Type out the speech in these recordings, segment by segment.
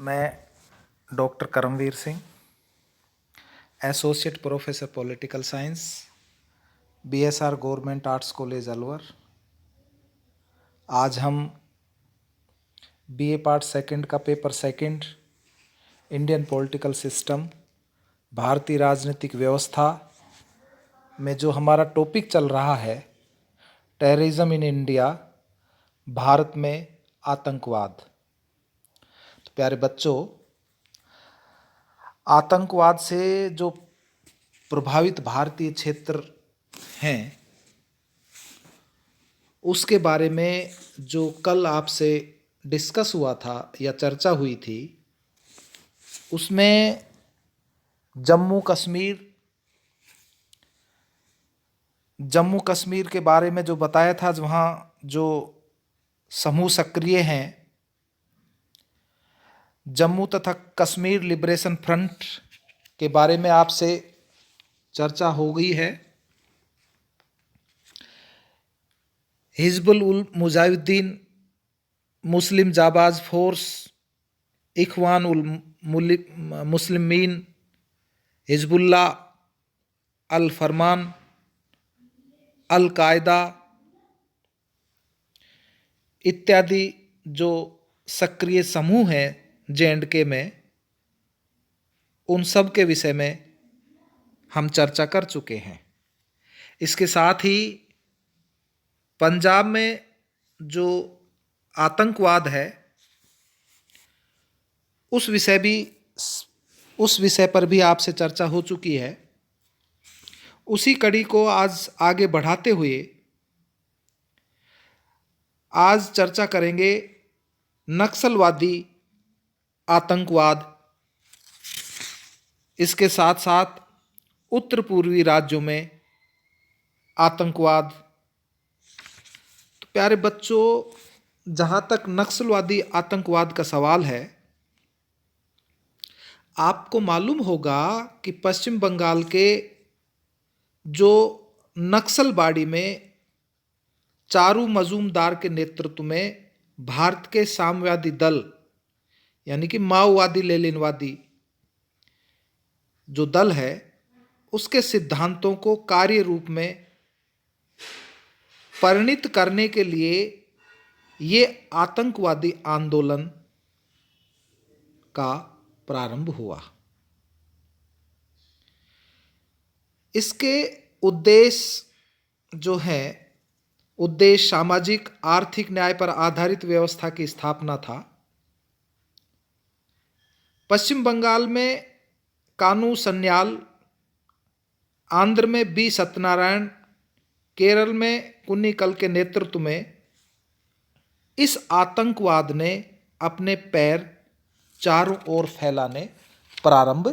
मैं doctor Karamvir Singh, associate professor political science, BSR government arts college Alwar. आज हम बीए पार्ट सेकंड का paper second, Indian political system, भारतीय राजनीतिक व्यवस्था में जो हमारा टॉपिक चल रहा है, टेररिज्म इन इंडिया, भारत में आतंकवाद। तो प्यारे बच्चों, आतंकवाद से जो प्रभावित भारतीय क्षेत्र हैं, उसके बारे में जो कल आपसे डिस्कस हुआ था या चर्चा हुई थी, उसमें जम्मू कश्मीर के बारे में जो बताया था, वहाँ जो समूह सक्रिय हैं, जम्मू तथा कश्मीर लिबरेशन फ्रंट के बारे में आपसे चर्चा हो गई है। हिजबुल उल मुजाहिदीन मुस्लिम जाबाज फोर्स, इखवान उल मुस्लिमीन, हिजबुल्ला, अल फरमान, अल कायदा इत्यादि जो सक्रिय समूह हैं J&K में, उन सब के विषय में हम चर्चा कर चुके हैं। इसके साथ ही पंजाब में जो आतंकवाद है, उस विषय पर भी आपसे चर्चा हो चुकी है। उसी कड़ी को आज आगे बढ़ाते हुए आज चर्चा करेंगे नक्सलवादी आतंकवाद, इसके साथ साथ उत्तर पूर्वी राज्यों में आतंकवाद। तो प्यारे बच्चों, जहाँ तक नक्सलवादी आतंकवाद का सवाल है, आपको मालूम होगा कि पश्चिम बंगाल के जो नक्सलबाड़ी में चारू मजूमदार के नेतृत्व में भारत के साम्यवादी दल यानी कि माओवादी लेनिनवादी जो दल है, उसके सिद्धांतों को कार्य रूप में परिणित करने के लिए ये आतंकवादी आंदोलन का प्रारंभ हुआ। इसके उद्देश्य जो है, उद्देश्य सामाजिक आर्थिक न्याय पर आधारित व्यवस्था की स्थापना था। पश्चिम बंगाल में कानू सन्याल, आंध्र में बी सत्यनारायण, केरल में कुन्नीकल के नेतृत्व में इस आतंकवाद ने अपने पैर चारों ओर फैलाने प्रारंभ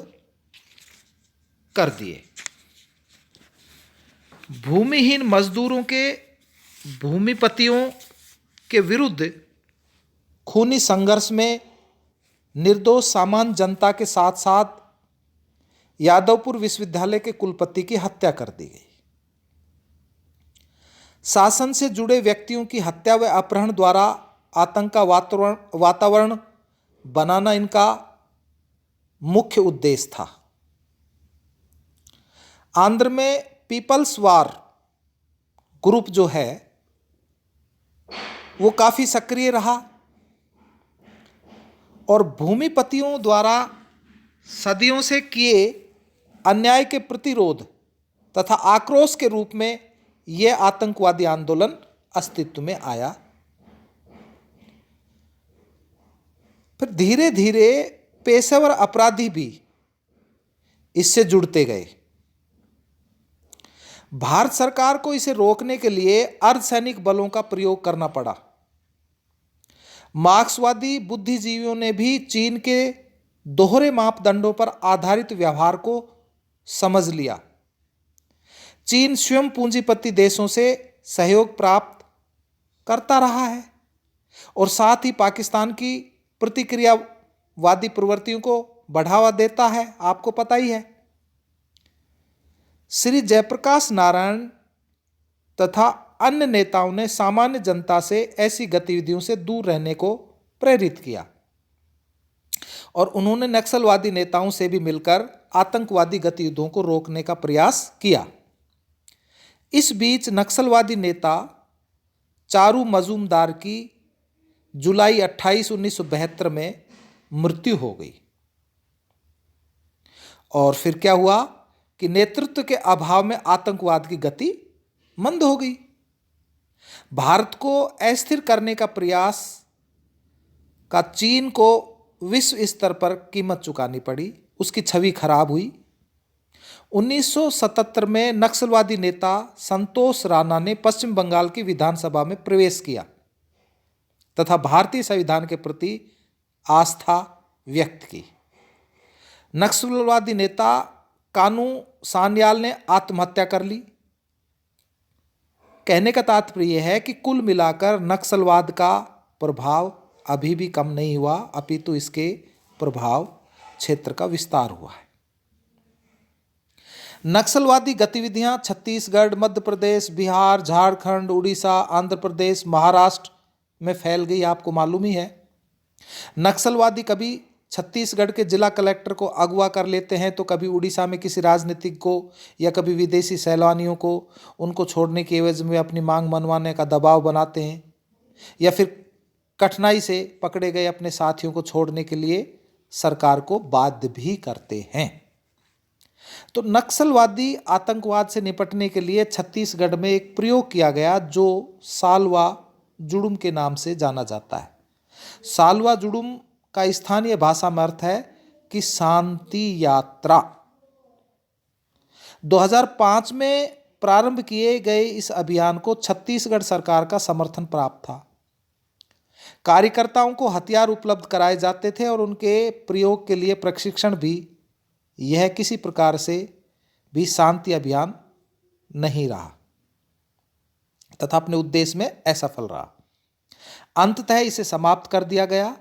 कर दिए। भूमिहीन मजदूरों के, भूमिपतियों के विरुद्ध खूनी संघर्ष में निर्दोष सामान्य जनता के साथ साथ यादवपुर विश्वविद्यालय के कुलपति की हत्या कर दी गई। शासन से जुड़े व्यक्तियों की हत्या व अपहरण द्वारा आतंक का वातावरण बनाना इनका मुख्य उद्देश्य था। आंध्र में पीपल्स वार ग्रुप जो है, वो काफी सक्रिय रहा और भूमिपतियों द्वारा सदियों से किए अन्याय के प्रतिरोध तथा आक्रोश के रूप में यह आतंकवादी आंदोलन अस्तित्व में आया। फिर धीरे धीरे पेशेवर अपराधी भी इससे जुड़ते गए। भारत सरकार को इसे रोकने के लिए अर्धसैनिक बलों का प्रयोग करना पड़ा। मार्क्सवादी बुद्धिजीवियों ने भी चीन के दोहरे मापदंडों पर आधारित व्यवहार को समझ लिया। चीन स्वयं पूंजीपति देशों से सहयोग प्राप्त करता रहा है और साथ ही पाकिस्तान की प्रतिक्रियावादी प्रवृत्तियों को बढ़ावा देता है। आपको पता ही है। श्री जयप्रकाश नारायण तथा अन्य नेताओं ने सामान्य जनता से ऐसी गतिविधियों से दूर रहने को प्रेरित किया और उन्होंने नक्सलवादी नेताओं से भी मिलकर आतंकवादी गतिविधियों को रोकने का प्रयास किया। इस बीच नक्सलवादी नेता चारू मजूमदार की जुलाई 28, 1972 में मृत्यु हो गई। और फिर क्या हुआ कि नेतृत्व के अभाव में आतंकवाद की गति मंद हो गई। भारत को अस्थिर करने का प्रयास का चीन को विश्व स्तर पर कीमत चुकानी पड़ी, उसकी छवि खराब हुई। 1977 में नक्सलवादी नेता संतोष राणा ने पश्चिम बंगाल की विधानसभा में प्रवेश किया तथा भारतीय संविधान के प्रति आस्था व्यक्त की। नक्सलवादी नेता कानू सान्याल ने आत्महत्या कर ली। कहने का तात्पर्य यह है कि कुल मिलाकर नक्सलवाद का प्रभाव अभी भी कम नहीं हुआ, अपितु इसके प्रभाव क्षेत्र का विस्तार हुआ है। नक्सलवादी गतिविधियां छत्तीसगढ़, मध्य प्रदेश, बिहार, झारखंड, उड़ीसा, आंध्र प्रदेश, महाराष्ट्र में फैल गई, आपको मालूम ही है। नक्सलवादी कभी छत्तीसगढ़ के जिला कलेक्टर को अगवा कर लेते हैं, तो कभी उड़ीसा में किसी राजनीतिक को या कभी विदेशी सैलानियों को उनको छोड़ने की एवज में अपनी मांग मनवाने का दबाव बनाते हैं, या फिर कठिनाई से पकड़े गए अपने साथियों को छोड़ने के लिए सरकार को बाध्य भी करते हैं। तो नक्सलवादी आतंकवाद से निपटने के लिए छत्तीसगढ़ में एक प्रयोग किया गया जो सालवा जुड़ुम के नाम से जाना जाता है। सालवा जुड़ुम का स्थानीय भाषा में अर्थ है कि शांति यात्रा। 2005 में प्रारंभ किए गए इस अभियान को छत्तीसगढ़ सरकार का समर्थन प्राप्त था। कार्यकर्ताओं को हथियार उपलब्ध कराए जाते थे और उनके प्रयोग के लिए प्रशिक्षण भी। यह किसी प्रकार से भी शांति अभियान नहीं रहा तथा अपने उद्देश्य में असफल रहा। अंततः इसे समाप्त कर दिया गया।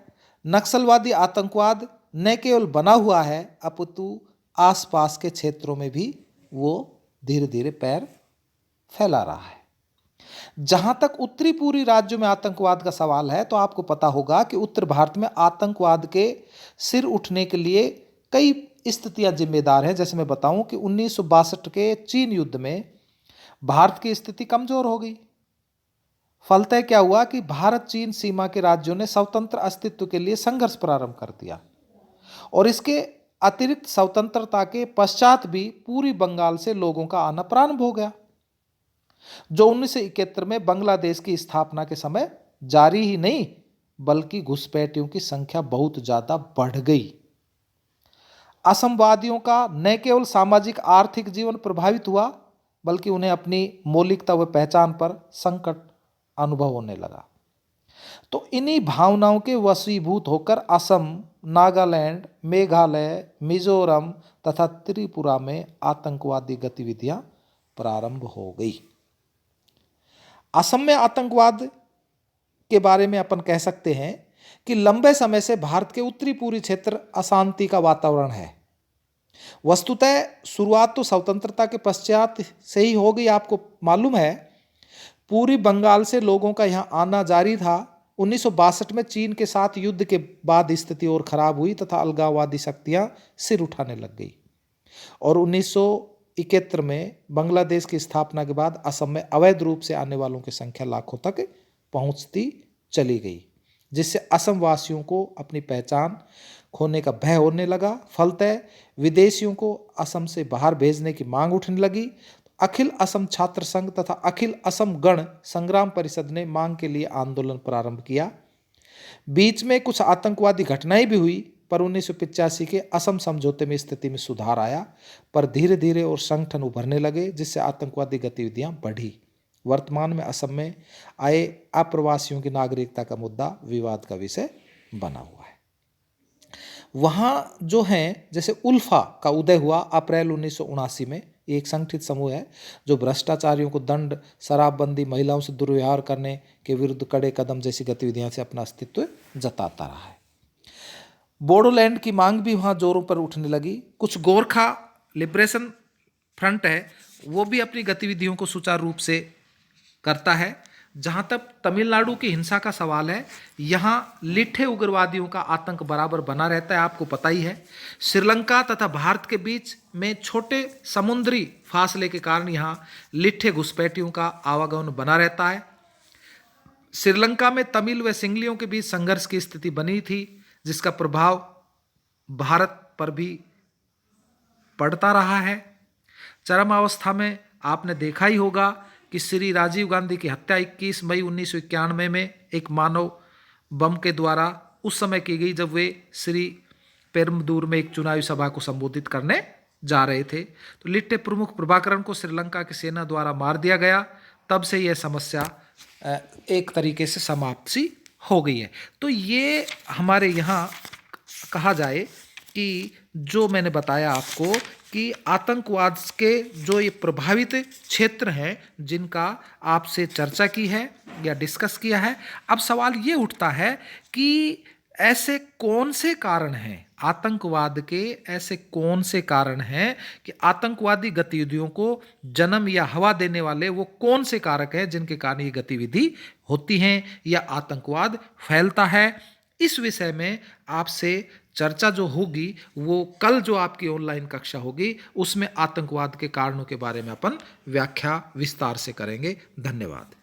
नक्सलवादी आतंकवाद न केवल बना हुआ है, अपितु आसपास के क्षेत्रों में भी वो धीरे धीरे पैर फैला रहा है। जहां तक उत्तरी पूर्वी राज्यों में आतंकवाद का सवाल है, तो आपको पता होगा कि उत्तर भारत में आतंकवाद के सिर उठने के लिए कई स्थितियां जिम्मेदार हैं। जैसे मैं बताऊं कि 1962 के चीन युद्ध में भारत की स्थिति कमजोर हो गई। फलतः क्या हुआ कि भारत चीन सीमा के राज्यों ने स्वतंत्र अस्तित्व के लिए संघर्ष प्रारंभ कर दिया, और इसके अतिरिक्त स्वतंत्रता के पश्चात भी पूर्वी बंगाल से लोगों का आना प्रारंभ हो गया, जो 1971 में बांग्लादेश की स्थापना के समय जारी ही नहीं बल्कि घुसपैठियों की संख्या बहुत ज्यादा बढ़ गई। असमवादियों का न केवल सामाजिक आर्थिक जीवन प्रभावित हुआ, बल्कि उन्हें अपनी मौलिकता व पहचान पर संकट अनुभव होने लगा। तो इन्हीं भावनाओं के वशीभूत होकर असम, नागालैंड, मेघालय, मिजोरम तथा त्रिपुरा में आतंकवादी गतिविधियां प्रारंभ हो गई। असम में आतंकवाद के बारे में अपन कह सकते हैं कि लंबे समय से भारत के उत्तरी पूर्वी क्षेत्र अशांति का वातावरण है। वस्तुतः शुरुआत तो स्वतंत्रता के पश्चात से ही हो गई। आपको मालूम है, पूर्वी बंगाल से लोगों का यहां आना जारी था। 1962 में चीन के साथ युद्ध के बाद स्थिति और खराब हुई तथा अलगाववादी शक्तियां सिर उठाने लग गई, और 1971 में बांग्लादेश की स्थापना के बाद असम में अवैध रूप से आने वालों की संख्या लाखों तक पहुंचती चली गई, जिससे असम वासियों को अपनी पहचान खोने का भय होने लगा। फलतः विदेशियों को असम से बाहर भेजने की मांग उठने लगी। अखिल असम छात्र संघ तथा अखिल असम गण संग्राम परिषद ने मांग के लिए आंदोलन प्रारंभ किया। बीच में कुछ आतंकवादी घटनाएं भी हुई, पर 1985 के असम समझौते में स्थिति में सुधार आया, पर धीरे धीरे और संगठन उभरने लगे, जिससे आतंकवादी गतिविधियां बढ़ी। वर्तमान में असम में आए अप्रवासियों की नागरिकता का मुद्दा विवाद का विषय बना हुआ है। वहाँ जो हैं, जैसे उल्फा का उदय हुआ अप्रैल 1979 में। एक संगठित समूह है जो भ्रष्टाचारियों को दंड, शराबबंदी, महिलाओं से दुर्व्यवहार करने के विरुद्ध कड़े कदम जैसी गतिविधियों से अपना अस्तित्व जताता रहा है। बोडोलैंड की मांग भी वहाँ जोरों पर उठने लगी। कुछ गोरखा लिबरेशन फ्रंट है, वो भी अपनी गतिविधियों को सुचारू रूप से करता है। जहां तक तमिलनाडु की हिंसा का सवाल है, यहां लिट्ठे उग्रवादियों का आतंक बराबर बना रहता है, आपको पता ही है। श्रीलंका तथा भारत के बीच में छोटे समुद्री फासले के कारण यहां लिट्ठे घुसपैठियों का आवागमन बना रहता है। श्रीलंका में तमिल व सिंगलियों के बीच संघर्ष की स्थिति बनी थी, जिसका प्रभाव भारत पर भी पड़ता रहा है। चरम अवस्था में आपने देखा ही होगा कि श्री राजीव गांधी की हत्या 21 मई 1991 में एक मानव बम के द्वारा उस समय की गई, जब वे श्री पेरुम्बदूर में एक चुनावी सभा को संबोधित करने जा रहे थे। तो लिट्टे प्रमुख प्रभाकरण को श्रीलंका की सेना द्वारा मार दिया गया। तब से यह समस्या एक तरीके से समाप्त सी हो गई है। तो ये हमारे यहाँ कहा जाए कि जो मैंने बताया आपको कि आतंकवाद के जो ये प्रभावित क्षेत्र हैं, जिनका आपसे चर्चा की है या डिस्कस किया है, अब सवाल ये उठता है कि ऐसे कौन से कारण हैं, आतंकवाद के ऐसे कौन से कारण हैं कि आतंकवादी गतिविधियों को जन्म या हवा देने वाले वो कौन से कारक हैं जिनके कारण ये गतिविधि होती हैं या आतंकवाद फैलता है। इस विषय में आपसे चर्चा जो होगी वो कल जो आपकी ऑनलाइन कक्षा होगी उसमें आतंकवाद के कारणों के बारे में अपन व्याख्या विस्तार से करेंगे। धन्यवाद।